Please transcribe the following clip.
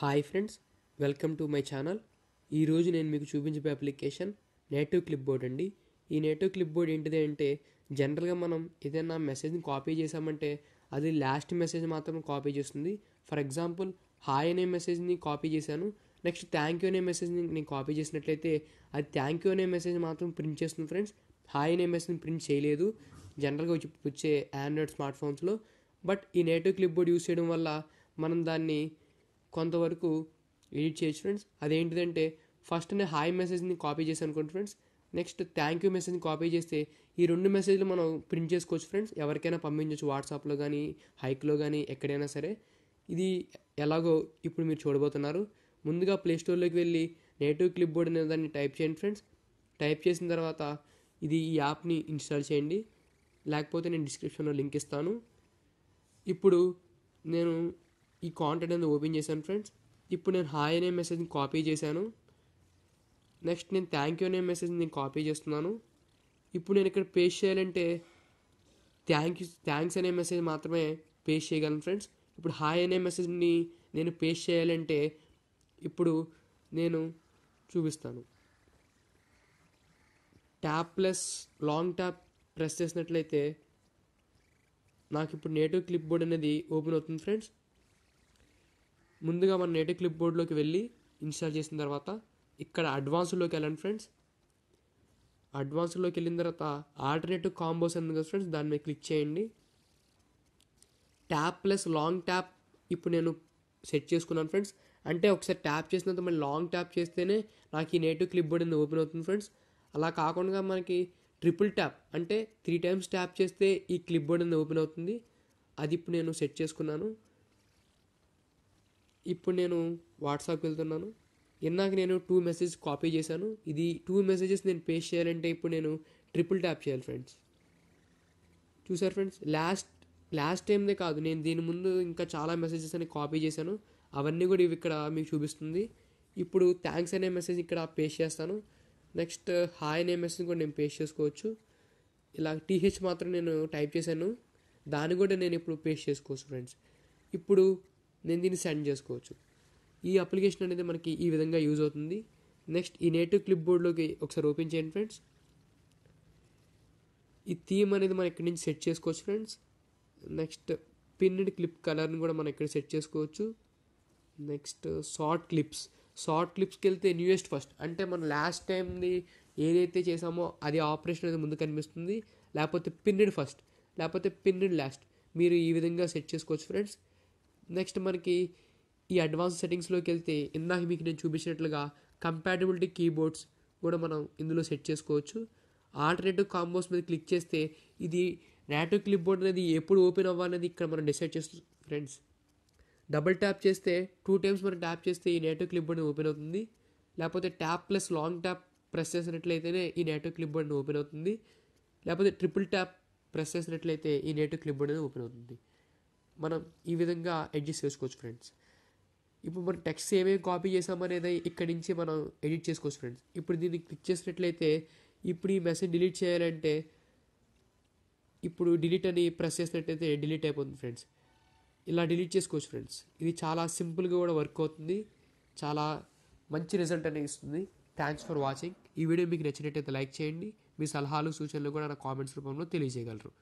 Hi friends, welcome to my channel. ఈరోజు నేను మీకు చూపించే అప్లికేషన్ నేటివ్ క్లిప్ బోర్డ్ అండి. ఈ నేటివ్ క్లిప్ బోర్డ్ ఏంటిది అంటే జనరల్గా మనం ఏదైనా మెసేజ్ని కాపీ చేసామంటే అది లాస్ట్ మెసేజ్ మాత్రం కాపీ చేస్తుంది. ఫర్ ఎగ్జాంపుల్ హాయ్ అనే మెసేజ్ని కాపీ చేశాను, నెక్స్ట్ థ్యాంక్ యూ అనే మెసేజ్ని నేను కాపీ చేసినట్లయితే అది థ్యాంక్ యూ అనే మెసేజ్ మాత్రం ప్రింట్ చేస్తుంది ఫ్రెండ్స్. హాయ్ అనే మెసేజ్ని ప్రింట్ చేయలేదు జనరల్గా వచ్చే ఆండ్రాయిడ్ స్మార్ట్ ఫోన్స్లో. బట్ ఈ నేటివ్ క్లిప్ బోర్డ్ యూస్ చేయడం వల్ల మనం దాన్ని కొంతవరకు ఎడిట్ చేయొచ్చు ఫ్రెండ్స్. అదేంటిదంటే ఫస్ట్ నేను హాయ్ మెసేజ్ని కాపీ చేశాను అనుకోండి ఫ్రెండ్స్, నెక్స్ట్ థ్యాంక్ యూ మెసేజ్ని కాపీ చేస్తే ఈ రెండు మెసేజ్లు మనం ప్రింట్ చేసుకోవచ్చు ఫ్రెండ్స్. ఎవరికైనా పంపించవచ్చు, వాట్సాప్లో కానీ హైక్లో కానీ ఎక్కడైనా సరే. ఇది ఎలాగో ఇప్పుడు మీరు చూడబోతున్నారు. ముందుగా ప్లేస్టోర్లోకి వెళ్ళి నేటివ్ క్లిప్ బోర్డ్ అనే దాన్ని టైప్ చేయండి ఫ్రెండ్స్. టైప్ చేసిన తర్వాత ఈ యాప్ని ఇన్స్టాల్ చేయండి, లేకపోతే నేను డిస్క్రిప్షన్లో లింక్ ఇస్తాను. ఇప్పుడు నేను ఈ కాంటెంట్ అనేది ఓపెన్ చేశాను ఫ్రెండ్స్. ఇప్పుడు నేను హాయ్ అనే మెసేజ్ని కాపీ చేశాను, నెక్స్ట్ నేను థ్యాంక్ యూ అనే మెసేజ్ని కాపీ చేస్తున్నాను. ఇప్పుడు నేను ఇక్కడ పేస్ట్ చేయాలంటే థ్యాంక్స్ అనే మెసేజ్ మాత్రమే పేస్ట్ చేయగలను ఫ్రెండ్స్. ఇప్పుడు హాయ్ అనే మెసేజ్ని నేను పేస్ట్ చేయాలంటే ఇప్పుడు నేను చూపిస్తాను. Tap plus long tap press చేసినట్లయితే నాకు ఇప్పుడు నేటివ్ క్లిప్ బోర్డ్ అనేది ఓపెన్ అవుతుంది ఫ్రెండ్స్. ముందుగా మన నేటివ్ క్లిప్ బోర్డ్లోకి వెళ్ళి ఇన్స్టాల్ చేసిన తర్వాత ఇక్కడ అడ్వాన్స్లోకి వెళ్ళండి ఫ్రెండ్స్. అడ్వాన్స్లోకి వెళ్ళిన తర్వాత ఆల్టర్నేటివ్ కాంబోస్ ఉంది కదా ఫ్రెండ్స్, దాని మీద క్లిక్ చేయండి. ట్యాప్ ప్లస్ లాంగ్ ట్యాప్ ఇప్పుడు నేను సెట్ చేసుకున్నాను ఫ్రెండ్స్. అంటే ఒకసారి ట్యాప్ చేసినంత మళ్ళీ లాంగ్ ట్యాప్ చేస్తేనే నాకు ఈ నేటివ్ క్లిప్ బోర్డ్ అనేది ఓపెన్ అవుతుంది ఫ్రెండ్స్. అలా కాకుండా మనకి ట్రిపుల్ ట్యాప్ అంటే 3 times ట్యాప్ చేస్తే ఈ క్లిప్ బోర్డ్ అనేది ఓపెన్ అవుతుంది. అది ఇప్పుడు నేను సెట్ చేసుకున్నాను. ఇప్పుడు నేను వాట్సాప్కి వెళ్తున్నాను. ఇందాక నేను 2 మెసేజ్ కాపీ చేశాను. ఇది 2 మెసేజెస్ నేను పేస్ట్ చేయాలంటే ఇప్పుడు నేను ట్రిపుల్ ట్యాప్ చేయాలి ఫ్రెండ్స్. చూసారు ఫ్రెండ్స్, లాస్ట్ టైందే కాదు, నేను దీని ముందు ఇంకా చాలా మెసేజెస్ అని కాపీ చేశాను. అవన్నీ కూడా ఇవి ఇక్కడ మీకు చూపిస్తుంది. ఇప్పుడు థ్యాంక్స్ అనే మెసేజ్ ఇక్కడ పేస్ట్ చేస్తాను. నెక్స్ట్ హాయ్ అనే మెసేజ్ కూడా నేను పేస్ట్ చేసుకోవచ్చు. ఇలా టీహెచ్ మాత్రం నేను టైప్ చేశాను, దాన్ని కూడా నేను ఇప్పుడు పేస్ట్ చేసుకోవచ్చు ఫ్రెండ్స్. ఇప్పుడు నేను దీన్ని సెండ్ చేసుకోవచ్చు. ఈ అప్లికేషన్ అనేది మనకి ఈ విధంగా యూజ్ అవుతుంది. నెక్స్ట్ ఈ నేటివ్ క్లిప్ బోర్డ్లోకి ఒకసారి ఓపెన్ చేయండి ఫ్రెండ్స్. ఈ థీమ్ అనేది మనం ఇక్కడి నుంచి సెట్ చేసుకోవచ్చు ఫ్రెండ్స్. నెక్స్ట్ పిన్డ్ క్లిప్ కలర్ని కూడా మనం ఇక్కడ సెట్ చేసుకోవచ్చు. నెక్స్ట్ షార్ట్ క్లిప్స్కి వెళ్తే న్యూయెస్ట్ ఫస్ట్, అంటే మనం లాస్ట్ టైంది ఏదైతే చేసామో అది ఆపరేషన్ అనేది ముందు కనిపిస్తుంది, లేకపోతే పిన్డ్ ఫస్ట్, లేకపోతే పిన్డ్ లాస్ట్. మీరు ఈ విధంగా సెట్ చేసుకోవచ్చు ఫ్రెండ్స్. నెక్స్ట్ మనకి ఈ అడ్వాన్స్ సెట్టింగ్స్లోకి వెళ్తే ఇందాక మీకు నేను చూపించినట్లుగా కంపాటబిలిటీ కీబోర్డ్స్ కూడా మనం ఇందులో సెట్ చేసుకోవచ్చు. ఆల్టర్నేటివ్ కాంబోస్ మీద క్లిక్ చేస్తే ఇది నేటివ్ క్లిప్ బోర్డ్ అనేది ఎప్పుడు ఓపెన్ అవ్వాలనేది ఇక్కడ మనం డిసైడ్ చేస్తాం ఫ్రెండ్స్. డబుల్ ట్యాప్ చేస్తే 2 times మనం ట్యాప్ చేస్తే ఈ నేటివ్ క్లిప్ బోర్డ్ ఓపెన్ అవుతుంది, లేకపోతే tap plus long tap press చేసినట్లయితేనే ఈ నేటివ్ క్లిప్ బోర్డ్ ఓపెన్ అవుతుంది, లేకపోతే ట్రిపుల్ ట్యాప్ ప్రెస్ చేసినట్లయితే ఈ నేటివ్ క్లిప్ బోర్డ్ అనేది ఓపెన్ అవుతుంది. మనం ఈ విధంగా అడ్జస్ట్ చేసుకోవచ్చు ఫ్రెండ్స్. ఇప్పుడు మనం టెక్స్ట్ ఏమేమి కాపీ చేసామనేది ఇక్కడి నుంచి మనం ఎడిట్ చేసుకోవచ్చు ఫ్రెండ్స్. ఇప్పుడు దీన్ని క్లిక్ చేసినట్లయితే ఇప్పుడు ఈ మెసేజ్ డిలీట్ చేయాలంటే ఇప్పుడు డిలీట్ అని ప్రెస్ చేసినట్లయితే డిలీట్ అయిపోతుంది ఫ్రెండ్స్. ఇలా డిలీట్ చేసుకోవచ్చు ఫ్రెండ్స్. ఇది చాలా సింపుల్గా కూడా వర్క్ అవుతుంది, చాలా మంచి రిజల్ట్ అనేది ఇస్తుంది. Thanks for watching. ఈ వీడియో మీకు నచ్చినట్టయితే లైక్ చేయండి. మీ సలహాలు సూచనలు కూడా నా కామెంట్స్ రూపంలో తెలియజేయగలరు.